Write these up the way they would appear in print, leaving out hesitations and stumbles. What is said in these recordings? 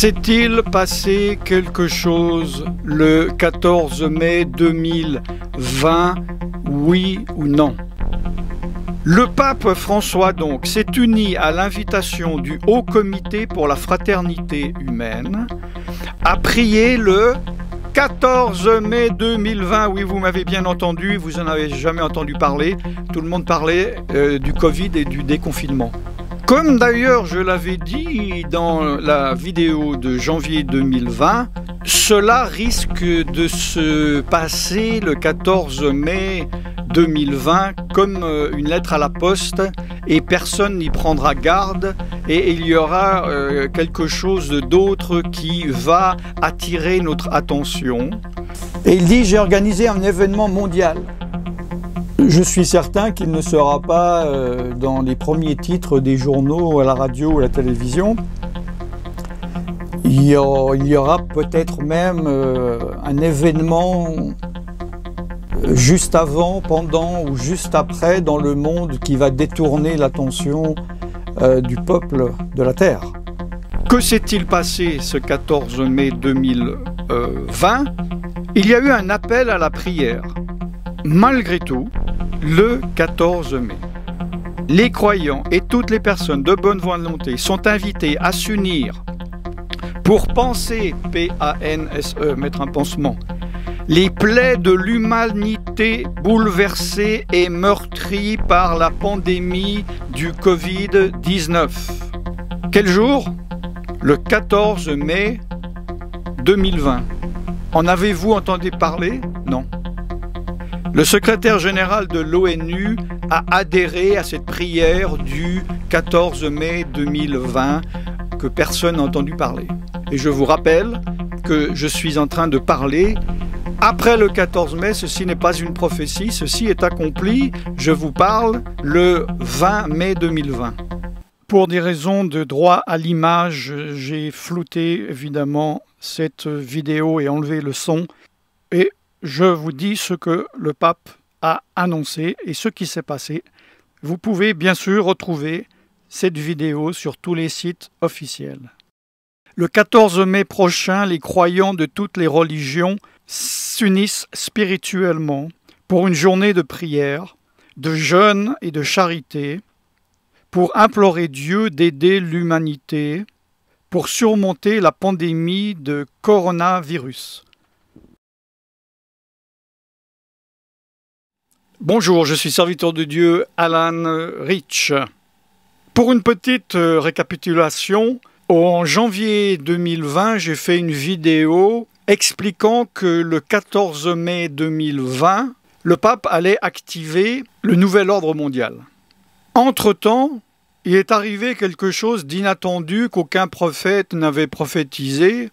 S'est-il passé quelque chose le 14 mai 2020, oui ou non? Le pape François donc s'est uni à l'invitation du Haut Comité pour la Fraternité Humaine à prier le 14 mai 2020. Oui, vous m'avez bien entendu, vous n'en avez jamais entendu parler. Tout le monde parlait du Covid et du déconfinement. Comme d'ailleurs je l'avais dit dans la vidéo de janvier 2020, cela risque de se passer le 14 mai 2020 comme une lettre à la poste et personne n'y prendra garde et il y aura quelque chose d'autre qui va attirer notre attention. Et il dit: j'ai organisé un événement mondial. Je suis certain qu'il ne sera pas dans les premiers titres des journaux, à la radio ou à la télévision. Il y aura peut-être même un événement juste avant, pendant ou juste après dans le monde qui va détourner l'attention du peuple de la Terre. Que s'est-il passé ce 14 mai 2020? Il y a eu un appel à la prière. Malgré tout, le 14 mai, les croyants et toutes les personnes de bonne volonté sont invités à s'unir pour penser, P-A-N-S-E, mettre un pansement, les plaies de l'humanité bouleversée et meurtrie par la pandémie du Covid-19. Quel jour? Le 14 mai 2020. En avez-vous entendu parler? Non. Le secrétaire général de l'ONU a adhéré à cette prière du 14 mai 2020 que personne n'a entendu parler. Et je vous rappelle que je suis en train de parler après le 14 mai, ceci n'est pas une prophétie, ceci est accompli. Je vous parle le 20 mai 2020. Pour des raisons de droit à l'image, j'ai flouté évidemment cette vidéo et enlevé le son. Et je vous dis ce que le pape a annoncé et ce qui s'est passé. Vous pouvez bien sûr retrouver cette vidéo sur tous les sites officiels. Le 14 mai prochain, les croyants de toutes les religions s'unissent spirituellement pour une journée de prière, de jeûne et de charité, pour implorer Dieu d'aider l'humanité pour surmonter la pandémie de coronavirus. Bonjour, je suis serviteur de Dieu Alan Rich. Pour une petite récapitulation, en janvier 2020, j'ai fait une vidéo expliquant que le 14 mai 2020, le pape allait activer le nouvel ordre mondial. Entre-temps, il est arrivé quelque chose d'inattendu qu'aucun prophète n'avait prophétisé,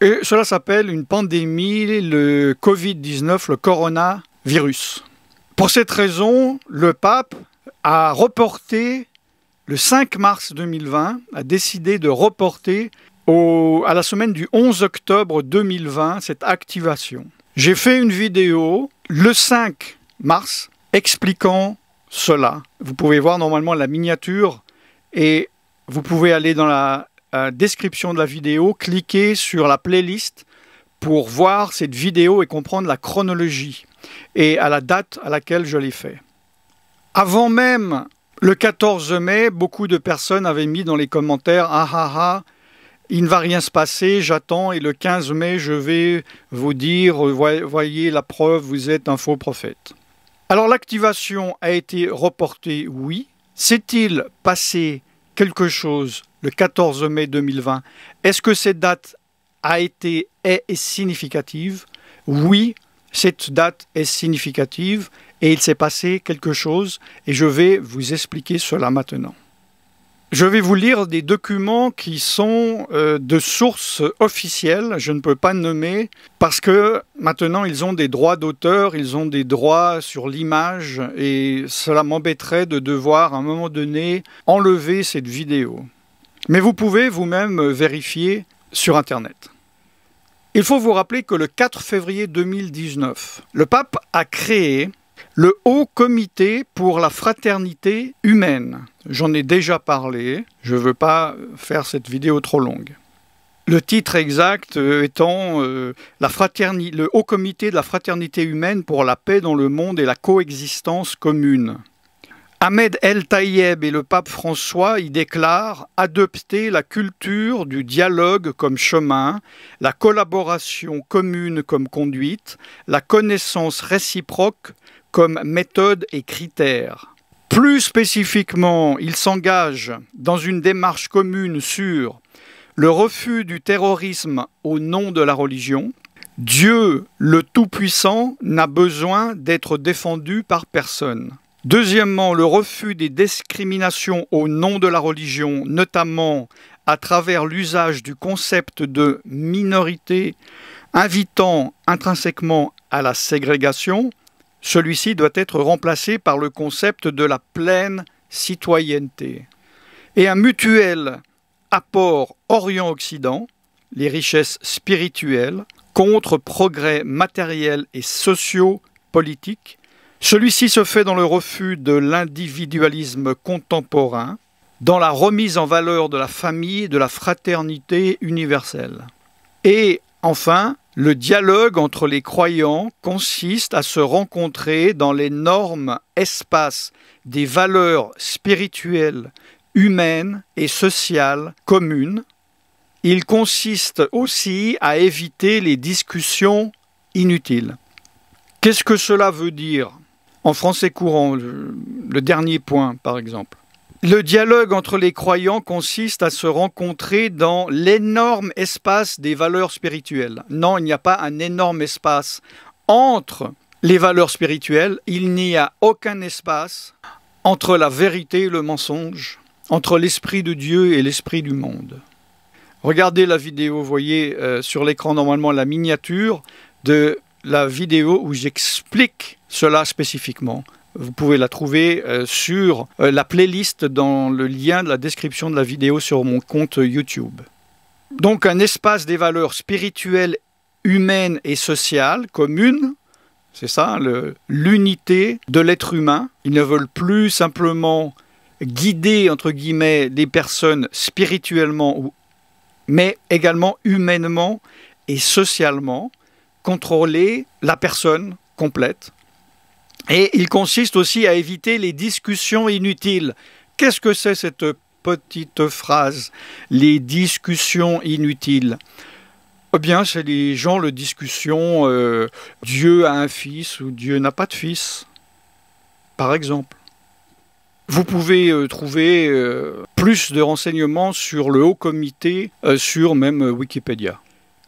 et cela s'appelle une pandémie, le Covid-19, le coronavirus. Pour cette raison, le pape a reporté, le 5 mars 2020, a décidé de reporter à la semaine du 11 octobre 2020 cette activation. J'ai fait une vidéo le 5 mars expliquant cela. Vous pouvez voir normalement la miniature et vous pouvez aller dans la description de la vidéo, cliquer sur la playlist pour voir cette vidéo et comprendre la chronologie et à la date à laquelle je l'ai fait. Avant même le 14 mai, beaucoup de personnes avaient mis dans les commentaires « Ah ah ah, il ne va rien se passer, j'attends et le 15 mai, je vais vous dire, voyez la preuve, vous êtes un faux prophète. » Alors l'activation a été reportée, oui. S'est-il passé quelque chose le 14 mai 2020? Est-ce que cette date est significative? Oui, cette date est significative et il s'est passé quelque chose et je vais vous expliquer cela maintenant. Je vais vous lire des documents qui sont de sources officielles, je ne peux pas nommer, parce que maintenant ils ont des droits d'auteur, ils ont des droits sur l'image, et cela m'embêterait de devoir à un moment donné enlever cette vidéo. Mais vous pouvez vous-même vérifier sur Internet. Il faut vous rappeler que le 4 février 2019, le pape a créé le Haut Comité pour la Fraternité Humaine. J'en ai déjà parlé, je ne veux pas faire cette vidéo trop longue. Le titre exact étant le Haut Comité de la Fraternité humaine pour la paix dans le monde et la coexistence commune. Ahmed El Tayeb et le pape François y déclarent « Adopter la culture du dialogue comme chemin, la collaboration commune comme conduite, la connaissance réciproque comme méthode et critère. » Plus spécifiquement, il s'engage dans une démarche commune sur le refus du terrorisme au nom de la religion. Dieu, le Tout-Puissant, n'a besoin d'être défendu par personne. Deuxièmement, le refus des discriminations au nom de la religion, notamment à travers l'usage du concept de minorité, invitant intrinsèquement à la ségrégation. Celui-ci doit être remplacé par le concept de la pleine citoyenneté. Et un mutuel apport Orient-Occident, les richesses spirituelles, contre progrès matériels et socio-politiques. Celui-ci se fait dans le refus de l'individualisme contemporain, dans la remise en valeur de la famille et de la fraternité universelle. Et enfin, le dialogue entre les croyants consiste à se rencontrer dans l'énorme espace des valeurs spirituelles, humaines et sociales communes. Il consiste aussi à éviter les discussions inutiles. Qu'est-ce que cela veut dire ? En français courant, le dernier point par exemple. Le dialogue entre les croyants consiste à se rencontrer dans l'énorme espace des valeurs spirituelles. Non, il n'y a pas un énorme espace entre les valeurs spirituelles. Il n'y a aucun espace entre la vérité et le mensonge, entre l'esprit de Dieu et l'esprit du monde. Regardez la vidéo, vous voyez sur l'écran normalement la miniature de la vidéo où j'explique cela spécifiquement. Vous pouvez la trouver sur la playlist dans le lien de la description de la vidéo sur mon compte YouTube. Donc un espace des valeurs spirituelles, humaines et sociales communes, c'est ça, l'unité de l'être humain. Ils ne veulent plus simplement guider, entre guillemets, les personnes spirituellement, mais également humainement et socialement, contrôler la personne complète. Et il consiste aussi à éviter les discussions inutiles. Qu'est-ce que c'est cette petite phrase, les discussions inutiles? Eh bien, c'est les gens, la discussion Dieu a un fils ou Dieu n'a pas de fils, par exemple. Vous pouvez trouver plus de renseignements sur le Haut Comité, sur même Wikipédia.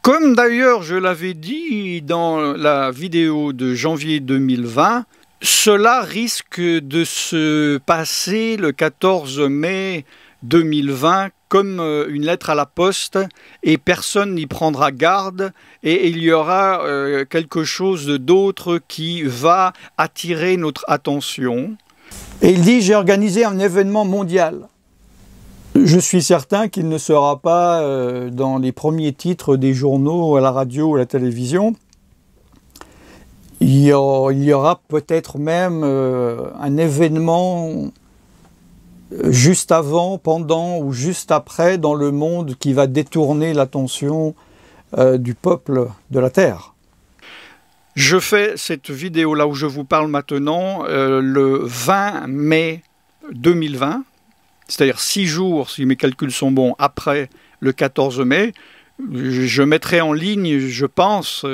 Comme d'ailleurs je l'avais dit dans la vidéo de janvier 2020, cela risque de se passer le 14 mai 2020 comme une lettre à la poste et personne n'y prendra garde et il y aura quelque chose d'autre qui va attirer notre attention. Et il dit « J'ai organisé un événement mondial ». Je suis certain qu'il ne sera pas dans les premiers titres des journaux, à la radio ou à la télévision. Il y aura peut-être même un événement juste avant, pendant ou juste après dans le monde qui va détourner l'attention du peuple de la Terre. Je fais cette vidéo là où je vous parle maintenant le 20 mai 2020. C'est-à-dire 6 jours, si mes calculs sont bons, après le 14 mai, je mettrai en ligne, je pense,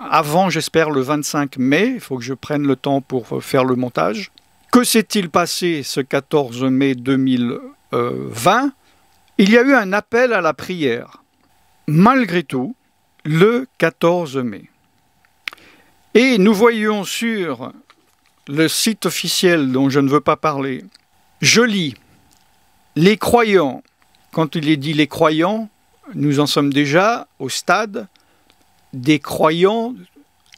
avant, j'espère, le 25 mai. Il faut que je prenne le temps pour faire le montage. Que s'est-il passé ce 14 mai 2020? Il y a eu un appel à la prière, malgré tout, le 14 mai. Et nous voyons sur le site officiel dont je ne veux pas parler, je lis, les croyants, quand il est dit les croyants, nous en sommes déjà au stade des croyants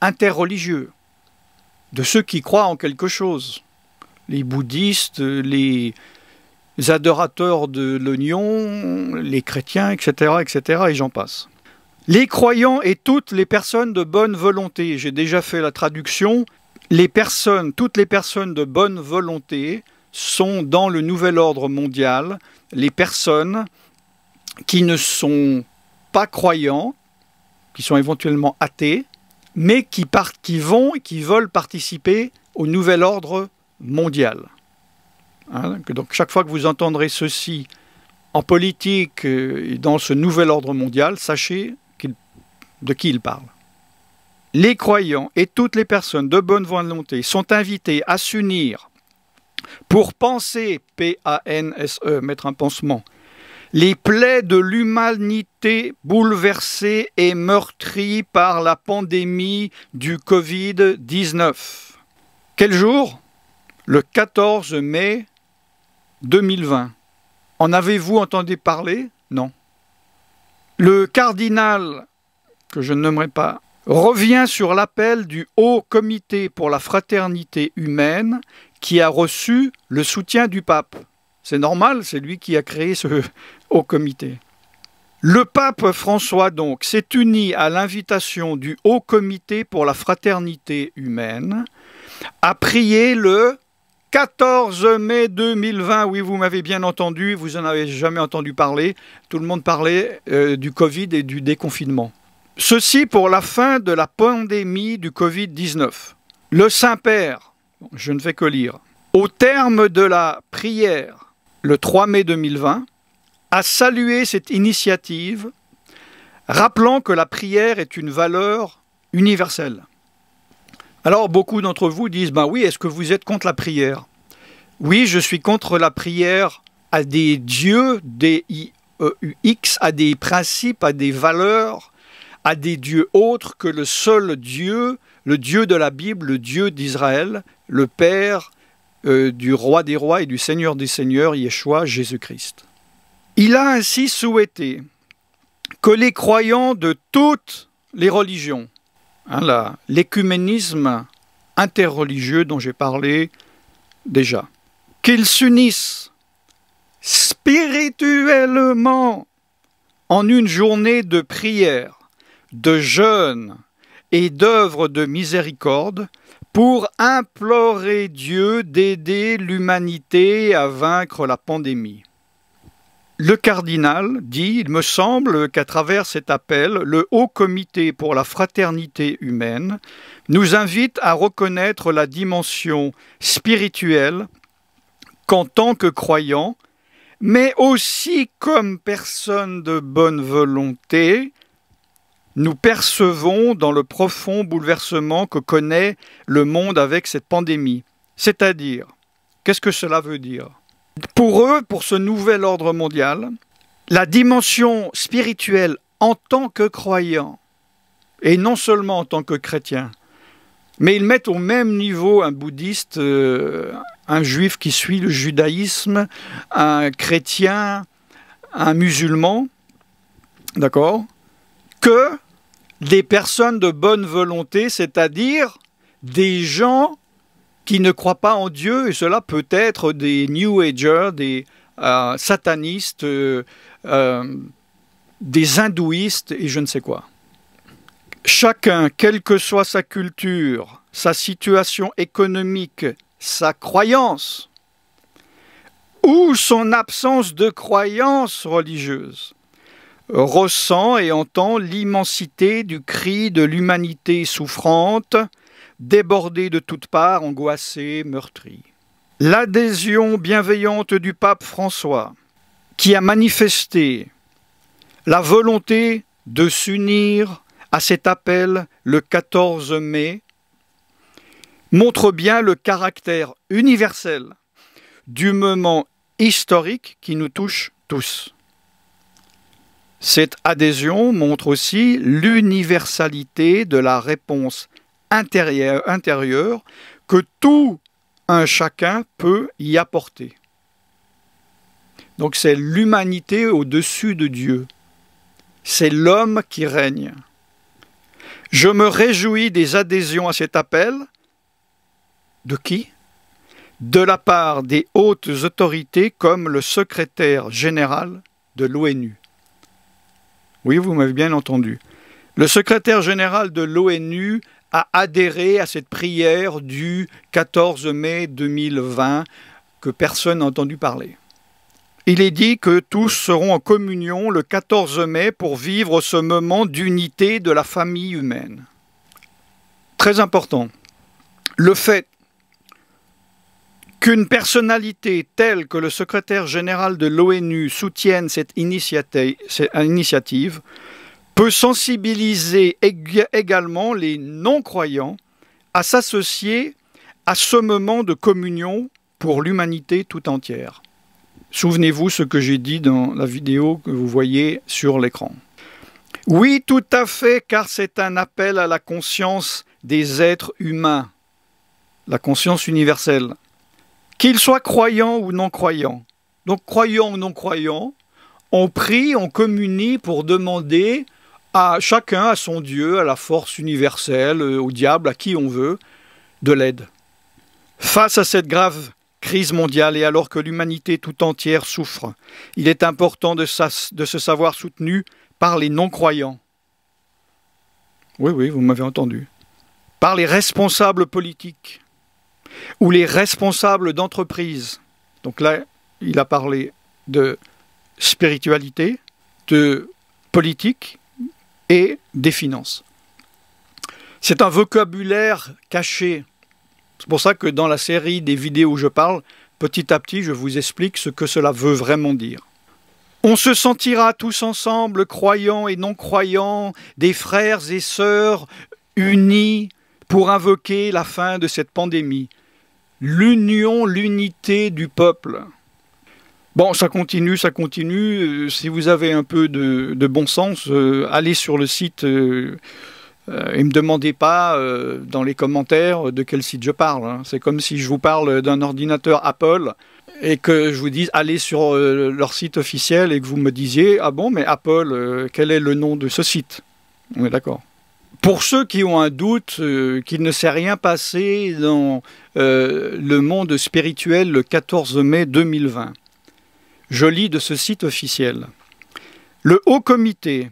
interreligieux, de ceux qui croient en quelque chose. Les bouddhistes, les adorateurs de l'oignon, les chrétiens, etc., etc., et j'en passe. Les croyants et toutes les personnes de bonne volonté, j'ai déjà fait la traduction, toutes les personnes de bonne volonté sont dans le nouvel ordre mondial les personnes qui ne sont pas croyants, qui sont éventuellement athées, mais qui vont et qui veulent participer au nouvel ordre mondial. Hein, donc chaque fois que vous entendrez ceci en politique et dans ce nouvel ordre mondial, sachez de qui il parle. Les croyants et toutes les personnes de bonne volonté sont invités à s'unir pour penser, P-A-N-S-E, mettre un pansement, les plaies de l'humanité bouleversée et meurtrie par la pandémie du Covid-19. Quel jour? Le 14 mai 2020. En avez-vous entendu parler? Non. Le cardinal, que je ne nommerai pas, revient sur l'appel du Haut Comité pour la fraternité humaine qui a reçu le soutien du pape. C'est normal, c'est lui qui a créé ce Haut Comité. Le pape François, donc, s'est uni à l'invitation du Haut Comité pour la fraternité humaine à prier le 14 mai 2020. Oui, vous m'avez bien entendu, vous n'en avez jamais entendu parler. Tout le monde parlait du Covid et du déconfinement. Ceci pour la fin de la pandémie du Covid-19. Le Saint-Père, je ne fais que lire, au terme de la prière, le 3 mai 2020, a salué cette initiative, rappelant que la prière est une valeur universelle. Alors beaucoup d'entre vous disent, ben oui, est-ce que vous êtes contre la prière? Oui, je suis contre la prière à des dieux, des D-I-E-U-X, à des principes, à des valeurs, à des dieux autres que le seul Dieu, le Dieu de la Bible, le Dieu d'Israël, le Père du Roi des Rois et du Seigneur des Seigneurs, Yeshua, Jésus-Christ. Il a ainsi souhaité que les croyants de toutes les religions, hein, l'écuménisme interreligieux dont j'ai parlé déjà, qu'ils s'unissent spirituellement en une journée de prière, de jeûne et d'œuvre de miséricorde pour implorer Dieu d'aider l'humanité à vaincre la pandémie. Le cardinal dit, il me semble qu'à travers cet appel, le Haut Comité pour la fraternité humaine nous invite à reconnaître la dimension spirituelle qu'en tant que croyants, mais aussi comme personnes de bonne volonté, nous percevons dans le profond bouleversement que connaît le monde avec cette pandémie. C'est-à-dire, qu'est-ce que cela veut dire? Pour eux, pour ce nouvel ordre mondial, la dimension spirituelle en tant que croyant, et non seulement en tant que chrétien, mais ils mettent au même niveau un bouddhiste, un juif qui suit le judaïsme, un chrétien, un musulman, d'accord, que des personnes de bonne volonté, c'est-à-dire des gens qui ne croient pas en Dieu, et cela peut être des New Agers, des satanistes, des hindouistes et je ne sais quoi. Chacun, quelle que soit sa culture, sa situation économique, sa croyance, ou son absence de croyance religieuse, ressent et entend l'immensité du cri de l'humanité souffrante, débordée de toutes parts, angoissée, meurtrie. L'adhésion bienveillante du pape François, qui a manifesté la volonté de s'unir à cet appel le 14 mai, montre bien le caractère universel du moment historique qui nous touche tous. Cette adhésion montre aussi l'universalité de la réponse intérieure que tout un chacun peut y apporter. Donc c'est l'humanité au-dessus de Dieu. C'est l'homme qui règne. Je me réjouis des adhésions à cet appel. De qui? De la part des hautes autorités comme le secrétaire général de l'ONU. Oui, vous m'avez bien entendu. Le secrétaire général de l'ONU a adhéré à cette prière du 14 mai 2020 que personne n'a entendu parler. il est dit que tous seront en communion le 14 mai pour vivre ce moment d'unité de la famille humaine. Très important. Le fait qu'une personnalité telle que le secrétaire général de l'ONU soutienne cette initiative peut sensibiliser également les non-croyants à s'associer à ce moment de communion pour l'humanité tout entière. Souvenez-vous ce que j'ai dit dans la vidéo que vous voyez sur l'écran. Oui, tout à fait, car c'est un appel à la conscience des êtres humains, la conscience universelle. Qu'ils soient croyants ou non-croyants. Donc, croyants ou non-croyants, on prie, on communie pour demander à chacun, à son Dieu, à la force universelle, au diable, à qui on veut, de l'aide. Face à cette grave crise mondiale et alors que l'humanité tout entière souffre, il est important de se savoir soutenu par les non-croyants. Oui, vous m'avez entendu. Par les responsables politiques ou les responsables d'entreprise. Donc là, il a parlé de spiritualité, de politique et des finances. C'est un vocabulaire caché. C'est pour ça que dans la série des vidéos où je parle, petit à petit, je vous explique ce que cela veut vraiment dire. On se sentira tous ensemble, croyants et non-croyants, des frères et sœurs unis pour invoquer la fin de cette pandémie. L'union, l'unité du peuple. Bon, ça continue. Si vous avez un peu de bon sens, allez sur le site et ne me demandez pas dans les commentaires de quel site je parle. Hein. C'est comme si je vous parle d'un ordinateur Apple et que je vous dise allez sur leur site officiel et que vous me disiez « Ah bon, mais Apple, quel est le nom de ce site ?» On est d'accord. Pour ceux qui ont un doute qu'il ne s'est rien passé dans le monde spirituel le 14 mai 2020, je lis de ce site officiel. Le Haut Comité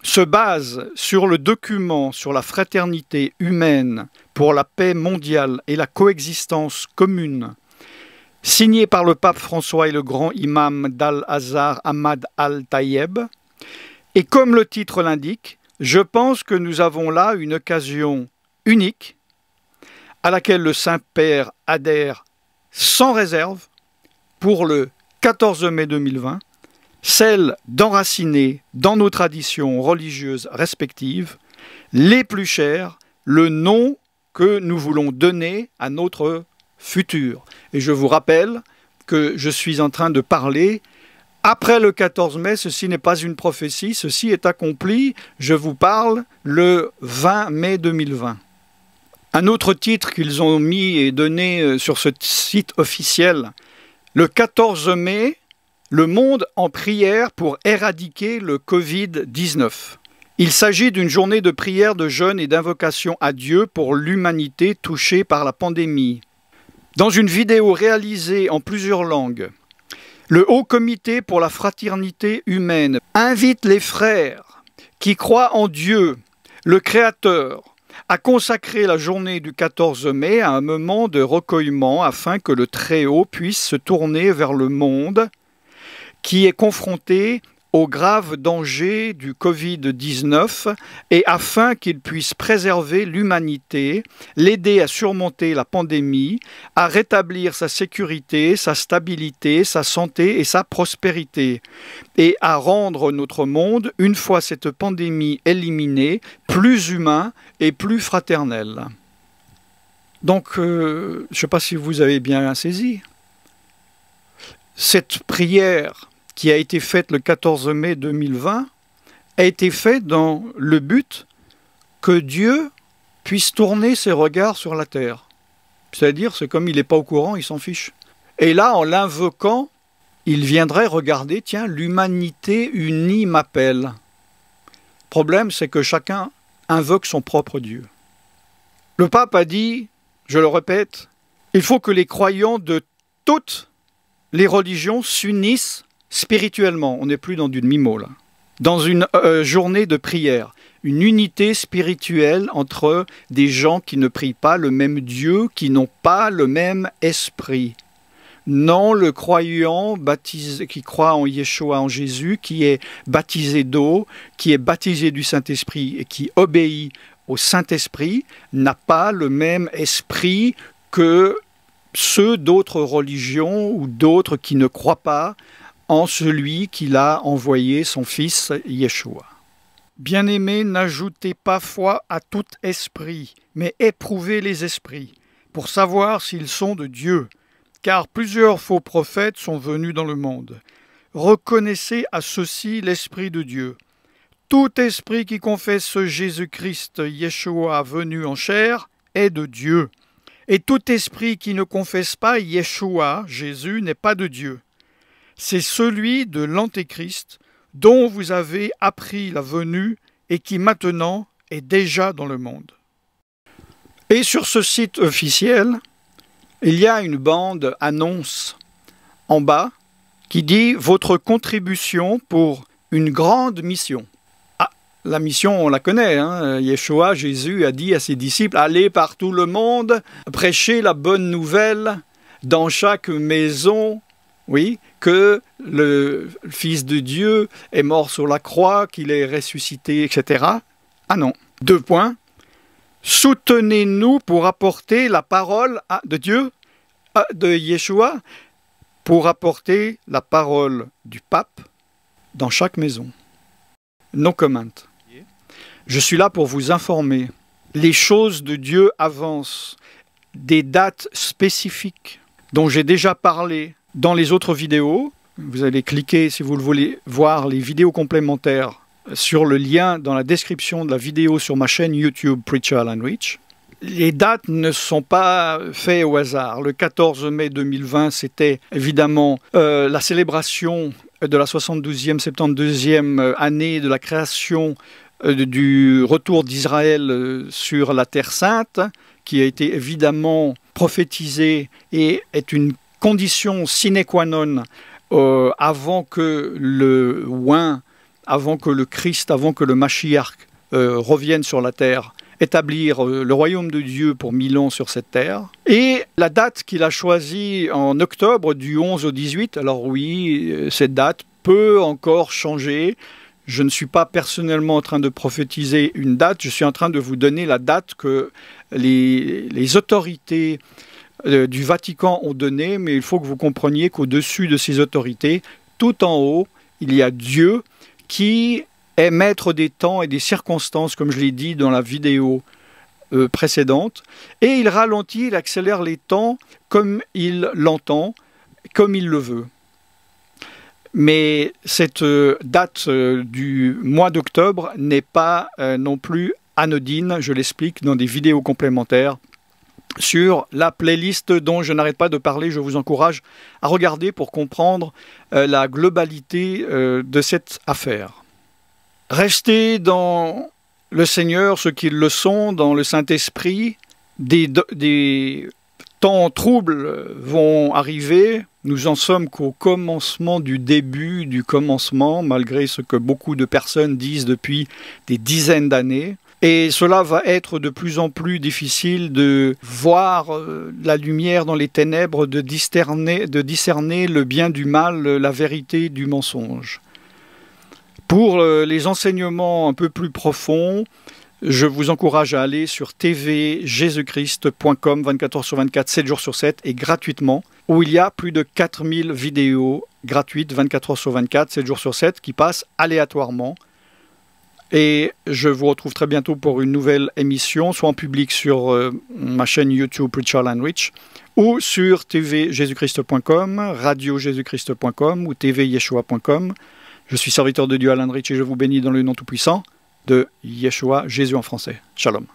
se base sur le document sur la fraternité humaine pour la paix mondiale et la coexistence commune, signé par le pape François et le grand imam d'Al-Azhar Ahmad Al-Tayeb. Et comme le titre l'indique, je pense que nous avons là une occasion unique à laquelle le Saint-Père adhère sans réserve pour le 14 mai 2020, celle d'enraciner dans nos traditions religieuses respectives les plus chères, le nom que nous voulons donner à notre futur. Et je vous rappelle que je suis en train de parler après le 14 mai, ceci n'est pas une prophétie, ceci est accompli, je vous parle le 20 mai 2020. Un autre titre qu'ils ont mis et donné sur ce site officiel, le 14 mai, le monde en prière pour éradiquer le Covid-19. Il s'agit d'une journée de prière, de jeûne et d'invocation à Dieu pour l'humanité touchée par la pandémie. Dans une vidéo réalisée en plusieurs langues, le Haut Comité pour la fraternité humaine invite les frères qui croient en Dieu, le Créateur, à consacrer la journée du 14 mai à un moment de recueillement afin que le Très-Haut puisse se tourner vers le monde qui est confronté au grave danger du Covid-19 et afin qu'il puisse préserver l'humanité, l'aider à surmonter la pandémie, à rétablir sa sécurité, sa stabilité, sa santé et sa prospérité, et à rendre notre monde, une fois cette pandémie éliminée, plus humain et plus fraternel. Donc, je ne sais pas si vous avez bien saisi. Cette prière qui a été faite le 14 mai 2020, a été faite dans le but que Dieu puisse tourner ses regards sur la terre. C'est-à-dire, c'est comme il n'est pas au courant, il s'en fiche. Et là, en l'invoquant, il viendrait regarder, tiens, l'humanité unie m'appelle. Le problème, c'est que chacun invoque son propre Dieu. Le pape a dit, je le répète, il faut que les croyants de toutes les religions s'unissent spirituellement, on n'est plus dans du mimo là, dans une journée de prière, une unité spirituelle entre des gens qui ne prient pas le même Dieu, qui n'ont pas le même esprit. Non, le croyant baptisé, qui croit en Yeshua, en Jésus, qui est baptisé d'eau, qui est baptisé du Saint-Esprit et qui obéit au Saint-Esprit, n'a pas le même esprit que ceux d'autres religions ou d'autres qui ne croient pas en celui qu'il a envoyé, son Fils Yeshua. Bien-aimés, n'ajoutez pas foi à tout esprit, mais éprouvez les esprits, pour savoir s'ils sont de Dieu, car plusieurs faux prophètes sont venus dans le monde. Reconnaissez à ceux-ci l'Esprit de Dieu. Tout esprit qui confesse Jésus-Christ, Yeshua, venu en chair, est de Dieu. Et tout esprit qui ne confesse pas Yeshua, Jésus, n'est pas de Dieu. C'est celui de l'Antéchrist, dont vous avez appris la venue et qui maintenant est déjà dans le monde. Et sur ce site officiel, il y a une bande annonce en bas qui dit « Votre contribution pour une grande mission ». Ah, la mission, on la connaît, hein. Yeshua, Jésus, a dit à ses disciples « Allez par tout le monde, prêchez la bonne nouvelle dans chaque maison ». Oui, que le Fils de Dieu est mort sur la croix, qu'il est ressuscité, etc. Ah non. 2 points. Soutenez-nous pour apporter la parole de Dieu, de Yeshua, pour apporter la parole du pape dans chaque maison. No comment. Je suis là pour vous informer. Les choses de Dieu avancent. Des dates spécifiques dont j'ai déjà parlé dans les autres vidéos. Vous allez cliquer, si vous le voulez, voir les vidéos complémentaires sur le lien dans la description de la vidéo sur ma chaîne YouTube Preacher Alan Rich. Les dates ne sont pas faites au hasard. Le 14 mai 2020, c'était évidemment la célébration de la 72e, 72e année de la création du retour d'Israël sur la Terre Sainte, qui a été évidemment prophétisée et est une condition sine qua non avant que le oint, avant que le Christ, avant que le Mashiach revienne sur la terre, établir le royaume de Dieu pour 1000 ans sur cette terre. Et la date qu'il a choisie en octobre, du 11 au 18, alors oui, cette date peut encore changer. Je ne suis pas personnellement en train de prophétiser une date, je suis en train de vous donner la date que les autorités du Vatican ont donné, mais il faut que vous compreniez qu'au-dessus de ces autorités, tout en haut, il y a Dieu qui est maître des temps et des circonstances, comme je l'ai dit dans la vidéo précédente, et il ralentit, il accélère les temps comme il l'entend, comme il le veut. Mais cette date du mois d'octobre n'est pas non plus anodine, je l'explique dans des vidéos complémentaires sur la playlist dont je n'arrête pas de parler. Je vous encourage à regarder pour comprendre la globalité de cette affaire. Restez dans le Seigneur, ceux qui le sont, dans le Saint-Esprit. Des temps troubles vont arriver. Nous en sommes qu'au commencement du début du commencement, malgré ce que beaucoup de personnes disent depuis des dizaines d'années. Et cela va être de plus en plus difficile de voir la lumière dans les ténèbres, de discerner le bien du mal, la vérité du mensonge. Pour les enseignements un peu plus profonds, je vous encourage à aller sur tvjesuschrist.com 24 h sur 24, 7 jours sur 7 et gratuitement, où il y a plus de 4000 vidéos gratuites 24 h sur 24, 7 jours sur 7 qui passent aléatoirement. Et je vous retrouve très bientôt pour une nouvelle émission, soit en public sur ma chaîne YouTube Preacher Alan Rich, ou sur tvjesuschrist.com, radiojesuschrist.com ou tvyeshua.com. Je suis serviteur de Dieu Alan Rich et je vous bénis dans le nom tout-puissant de Yeshua, Jésus en français. Shalom.